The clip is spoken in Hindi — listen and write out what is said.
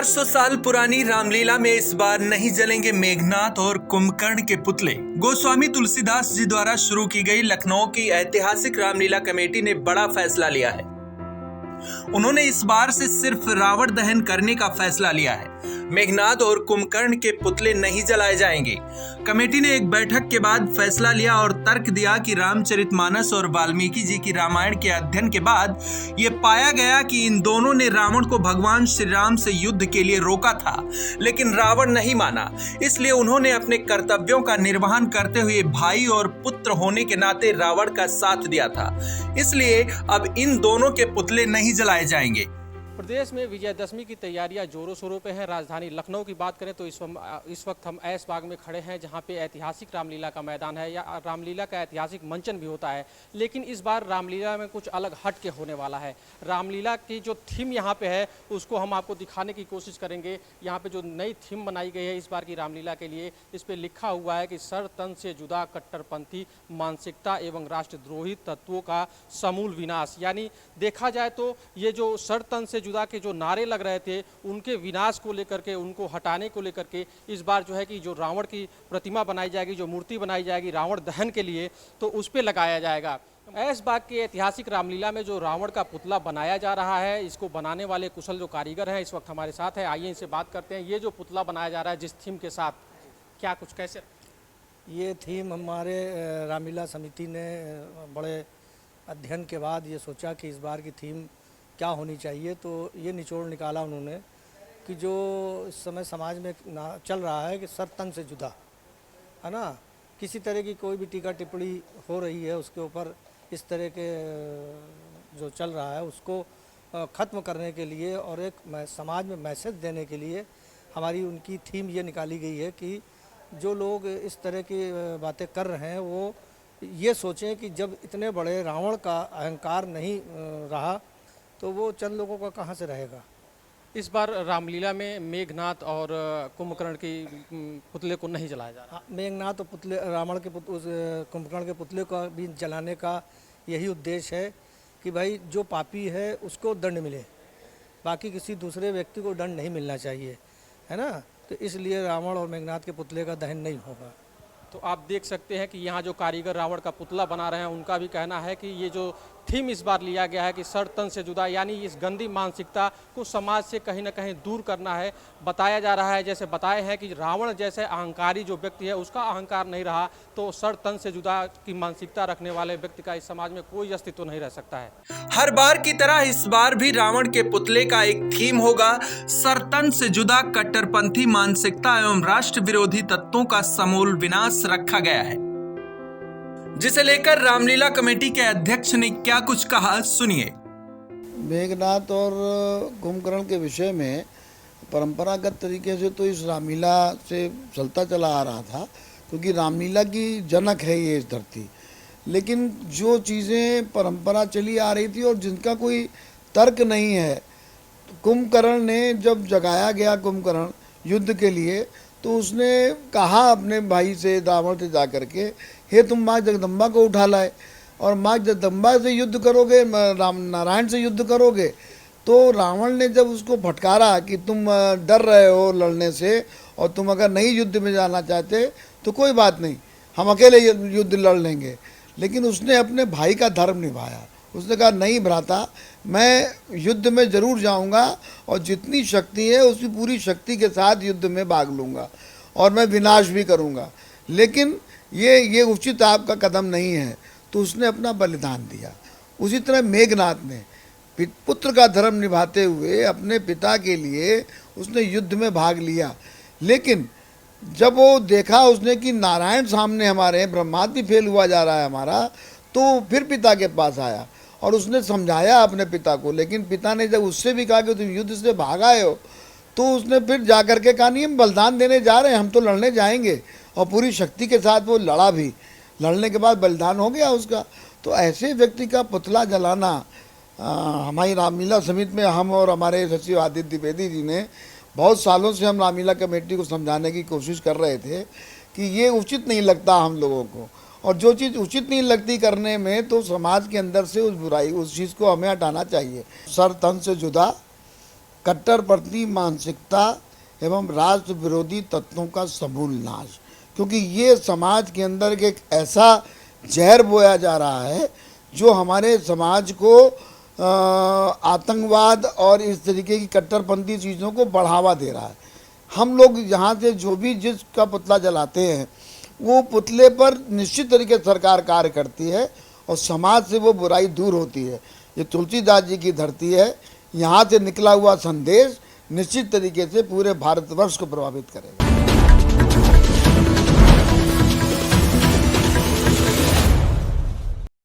400 साल पुरानी रामलीला में इस बार नहीं जलेंगे मेघनाथ और कुंभकर्ण के पुतले। गोस्वामी तुलसीदास जी द्वारा शुरू की गई लखनऊ की ऐतिहासिक रामलीला कमेटी ने बड़ा फैसला लिया है। उन्होंने इस बार से सिर्फ रावण दहन करने का फैसला लिया है। मेघनाथ और कुंभकर्ण के पुतले नहीं जलाए जाएंगे। कमेटी ने एक बैठक के बाद फैसला लिया और तर्क दिया कि रामचरितमानस और वाल्मीकि जी की रामायण के अध्ययन के बाद ये पाया गया कि इन दोनों ने रावण को भगवान श्री राम से युद्ध के लिए रोका था, लेकिन रावण नहीं माना। इसलिए उन्होंने अपने कर्तव्यों का निर्वहन करते हुए भाई और पुत्र होने के नाते रावण का साथ दिया था। इसलिए अब इन दोनों के पुतले नहीं जलाए जाएंगे। प्रदेश में विजयदशमी की तैयारियां जोरों शोरों पे हैं। राजधानी लखनऊ की बात करें तो इस वक्त हम ऐशबाग में खड़े हैं, जहां पे ऐतिहासिक रामलीला का मैदान है या रामलीला का ऐतिहासिक मंचन भी होता है। लेकिन इस बार रामलीला में कुछ अलग हट के होने वाला है। रामलीला की जो थीम यहाँ पे है उसको हम आपको दिखाने की कोशिश करेंगे। यहाँ पे जो नई थीम बनाई गई है इस बार की रामलीला के लिए, इस पर लिखा हुआ है कि सर तन से जुदा कट्टरपंथी मानसिकता एवं राष्ट्रद्रोही तत्वों का समूल विनाश। यानी देखा जाए तो ये जो सर तन से जुदा के जो नारे लग रहे थे उनके विनाश को लेकर के, उनको हटाने को लेकर के इस बार जो है कि जो रावण की प्रतिमा बनाई जाएगी, जो मूर्ति बनाई जाएगी रावण दहन के लिए, तो उस पर लगाया जाएगा। ऐशबाग के ऐतिहासिक रामलीला में जो रावण का पुतला बनाया जा रहा है, इसको बनाने वाले कुशल जो कारीगर हैं इस वक्त हमारे साथ है। आइए इनसे बात करते हैं। ये जो पुतला बनाया जा रहा है जिस थीम के साथ, क्या कुछ कैसे? ये थीम हमारे रामलीला समिति ने बड़े अध्ययन के बाद ये सोचा कि इस बार की थीम क्या होनी चाहिए, तो ये निचोड़ निकाला उन्होंने कि जो इस समय समाज में चल रहा है कि सर तन से जुदा है ना, किसी तरह की कोई भी टीका टिप्पणी हो रही है उसके ऊपर, इस तरह के जो चल रहा है उसको ख़त्म करने के लिए और एक समाज में मैसेज देने के लिए हमारी उनकी थीम ये निकाली गई है कि जो लोग इस तरह की बातें कर रहे हैं वो ये सोचें कि जब इतने बड़े रावण का अहंकार नहीं रहा तो वो चंद लोगों का कहाँ से रहेगा। इस बार रामलीला में मेघनाथ और कुंभकर्ण की पुतले को नहीं जलाया जा रहा। मेघनाथ और पुतले रावण के कुंभकर्ण के पुतले को भी जलाने का यही उद्देश्य है कि भाई जो पापी है उसको दंड मिले, बाकी किसी दूसरे व्यक्ति को दंड नहीं मिलना चाहिए, है ना। तो इसलिए रावण और मेघनाथ के पुतले का दहन नहीं होगा। तो आप देख सकते हैं कि यहाँ जो कारीगर रावण का पुतला बना रहे हैं उनका भी कहना है कि ये जो थीम इस बार लिया गया है कि सर तन से जुदा, यानी इस गंदी मानसिकता को समाज से कहीं ना कहीं दूर करना है। बताया जा रहा है, जैसे बताए हैं कि रावण जैसे अहंकारी जो व्यक्ति है उसका अहंकार नहीं रहा तो सर तन से जुदा की मानसिकता रखने वाले व्यक्ति का इस समाज में कोई अस्तित्व नहीं रह सकता है। हर बार की तरह इस बार भी रावण के पुतले का एक थीम होगा, सर तन से जुदा कट्टरपंथी मानसिकता एवं राष्ट्र विरोधी तत्वों का समूल विनाश रखा गया है, जिसे लेकर रामलीला कमेटी के अध्यक्ष ने क्या कुछ कहा, सुनिए। मेघनाथ और कुंभकर्ण के विषय में परंपरागत तरीके से तो इस रामलीला से चलता चला आ रहा था, क्योंकि रामलीला की जनक है ये इस धरती। लेकिन जो चीज़ें परंपरा चली आ रही थी और जिनका कोई तर्क नहीं है, तो कुंभकर्ण ने जब जगाया गया कुंभकर्ण युद्ध के लिए, तो उसने कहा अपने भाई से रावण से जा करके, हे तुम माँ जगदम्बा को उठा लाए और माँ जगदम्बा से युद्ध करोगे, राम नारायण से युद्ध करोगे। तो रावण ने जब उसको फटकारा कि तुम डर रहे हो लड़ने से और तुम अगर नहीं युद्ध में जाना चाहते तो कोई बात नहीं, हम अकेले युद्ध लड़ लेंगे। लेकिन उसने अपने भाई का धर्म निभाया। उसने कहा नहीं भ्राता, मैं युद्ध में ज़रूर जाऊंगा और जितनी शक्ति है उसकी पूरी शक्ति के साथ युद्ध में भाग लूँगा और मैं विनाश भी करूँगा, लेकिन ये उचित आपका कदम नहीं है। तो उसने अपना बलिदान दिया। उसी तरह मेघनाथ ने पुत्र का धर्म निभाते हुए अपने पिता के लिए उसने युद्ध में भाग लिया। लेकिन जब वो देखा उसने कि नारायण सामने हमारे, ब्रह्मास्त्र भी फेल हुआ जा रहा है हमारा, तो फिर पिता के पास आया और उसने समझाया अपने पिता को। लेकिन पिता ने जब उससे भी कहा कि तुम युद्ध से भाग आए हो, तो उसने फिर जा कर के कहा नहीं, हम बलिदान देने जा रहे हैं, हम तो लड़ने जाएंगे। और पूरी शक्ति के साथ वो लड़ा भी। लड़ने के बाद बलिदान हो गया उसका। तो ऐसे व्यक्ति का पुतला जलाना, हमारी रामलीला समिति में हम और हमारे सचिव आदित्य द्विवेदी जी ने बहुत सालों से हम रामलीला कमेटी को समझाने की कोशिश कर रहे थे कि ये उचित नहीं लगता हम लोगों को, और जो चीज़ उचित नहीं लगती करने में, तो समाज के अंदर से उस बुराई, उस चीज़ को हमें हटाना चाहिए। सर तन से जुदा कट्टरपंथी मानसिकता एवं राष्ट्र विरोधी तत्वों का समूल नाश, क्योंकि ये समाज के अंदर एक ऐसा जहर बोया जा रहा है जो हमारे समाज को आतंकवाद और इस तरीके की कट्टरपंथी चीज़ों को बढ़ावा दे रहा है। हम लोग यहाँ से जो भी जिसका पुतला जलाते हैं वो पुतले पर निश्चित तरीके से सरकार कार्य करती है और समाज से वो बुराई दूर होती है। ये तुलसीदास जी की धरती है, यहाँ से निकला हुआ संदेश निश्चित तरीके से पूरे भारतवर्ष को प्रभावित करेगा।